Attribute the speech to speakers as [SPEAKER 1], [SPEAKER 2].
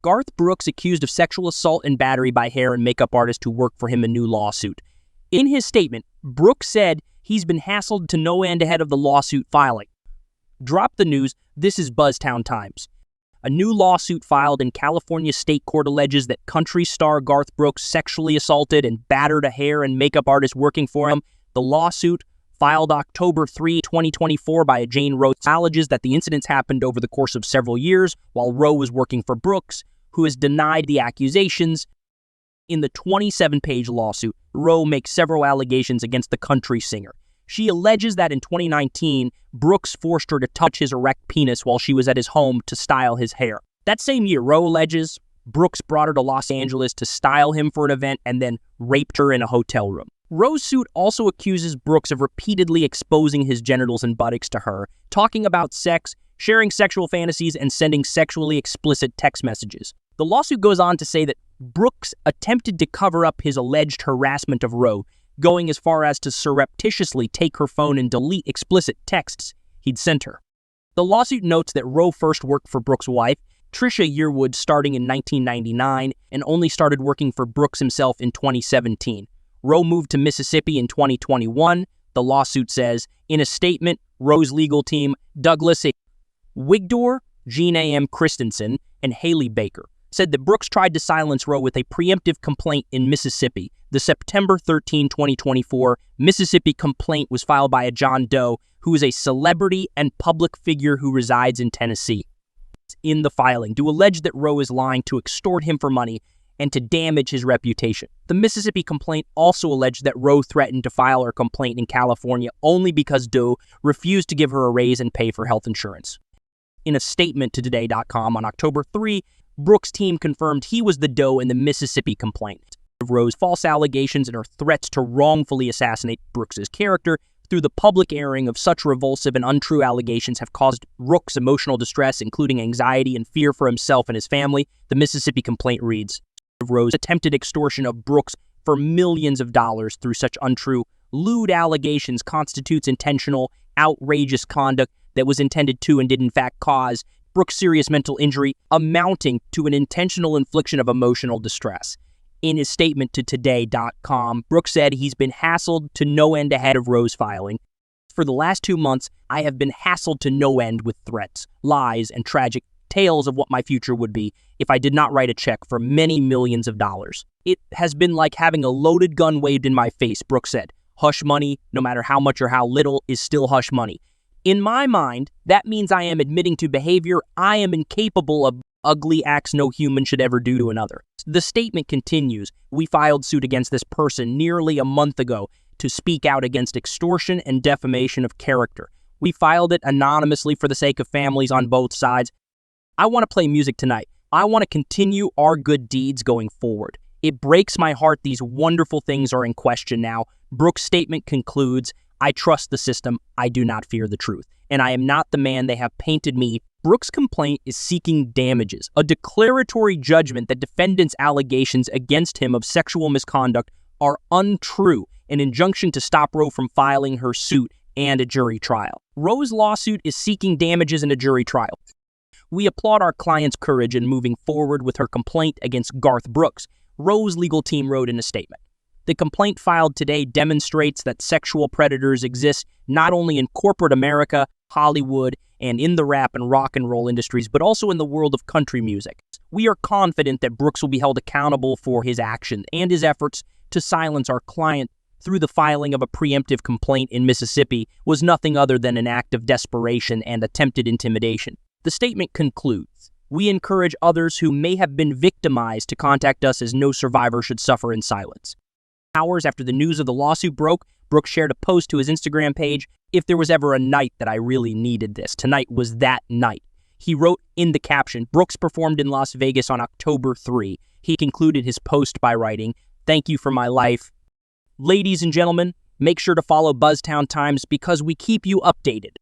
[SPEAKER 1] Garth Brooks accused of sexual assault and battery by hair and makeup artist who worked for him in a new lawsuit. In his statement, Brooks said he's been hassled to no end ahead of the lawsuit filing. Drop the news, this is Buzztown Times. A new lawsuit filed in California state court alleges that country star Garth Brooks sexually assaulted and battered a hair and makeup artist working for him. The lawsuit, filed October 3, 2024 by Jane Roe, alleges that the incidents happened over the course of several years while Roe was working for Brooks, who has denied the accusations. In the 27-page lawsuit, Roe makes several allegations against the country singer. She alleges that in 2019, Brooks forced her to touch his erect penis while she was at his home to style his hair. That same year, Roe alleges Brooks brought her to Los Angeles to style him for an event and then raped her in a hotel room. Roe's suit also accuses Brooks of repeatedly exposing his genitals and buttocks to her, talking about sex, sharing sexual fantasies, and sending sexually explicit text messages. The lawsuit goes on to say that Brooks attempted to cover up his alleged harassment of Roe, going as far as to surreptitiously take her phone and delete explicit texts he'd sent her. The lawsuit notes that Roe first worked for Brooks' wife, Trisha Yearwood, starting in 1999, and only started working for Brooks himself in 2017. Roe moved to Mississippi in 2021, the lawsuit says. In a statement, Roe's legal team, Douglas A. Wigdor, Jean A.M. Christensen, and Haley Baker, said that Brooks tried to silence Roe with a preemptive complaint in Mississippi. The September 13, 2024 Mississippi complaint was filed by a John Doe, who is a celebrity and public figure who resides in Tennessee. In the filing, to allege that Roe is lying to extort him for money and to damage his reputation. The Mississippi complaint also alleged that Roe threatened to file her complaint in California only because Doe refused to give her a raise and pay for health insurance. In a statement to Today.com on October 3, Brooks' team confirmed he was the Doe in the Mississippi complaint. Roe's false allegations and her threats to wrongfully assassinate Brooks' character through the public airing of such revulsive and untrue allegations have caused Brooks emotional distress, including anxiety and fear for himself and his family. The Mississippi complaint reads, Roe's attempted extortion of Brooks for millions of dollars through such untrue, lewd allegations constitutes intentional, outrageous conduct that was intended to and did in fact cause Brooks serious mental injury, amounting to an intentional infliction of emotional distress. In his statement to Today.com, Brooks said he's been hassled to no end ahead of Roe's filing. For the last 2 months, I have been hassled to no end with threats, lies, and tragic tales of what my future would be if I did not write a check for many millions of dollars. It has been like having a loaded gun waved in my face, Brooks said. Hush money, no matter how much or how little, is still hush money. In my mind, that means I am admitting to behavior I am incapable of, ugly acts no human should ever do to another. The statement continues, we filed suit against this person nearly a month ago to speak out against extortion and defamation of character. We filed it anonymously for the sake of families on both sides. I want to play music tonight. I want to continue our good deeds going forward. It breaks my heart these wonderful things are in question now. Brooks' statement concludes, I trust the system. I do not fear the truth. And I am not the man they have painted me. Brooks' complaint is seeking damages, a declaratory judgment that defendants' allegations against him of sexual misconduct are untrue, an injunction to stop Roe from filing her suit, and a jury trial. Roe's lawsuit is seeking damages in a jury trial. We applaud our client's courage in moving forward with her complaint against Garth Brooks, Roe's legal team wrote in a statement. The complaint filed today demonstrates that sexual predators exist not only in corporate America, Hollywood, and in the rap and rock and roll industries, but also in the world of country music. We are confident that Brooks will be held accountable for his actions and his efforts to silence our client through the filing of a preemptive complaint in Mississippi was nothing other than an act of desperation and attempted intimidation. The statement concludes, we encourage others who may have been victimized to contact us as no survivor should suffer in silence. Hours after the news of the lawsuit broke, Brooks shared a post to his Instagram page, if there was ever a night that I really needed this, tonight was that night. He wrote in the caption, Brooks performed in Las Vegas on October 3. He concluded his post by writing, thank you for my life. Ladies and gentlemen, make sure to follow Buzztown Times because we keep you updated.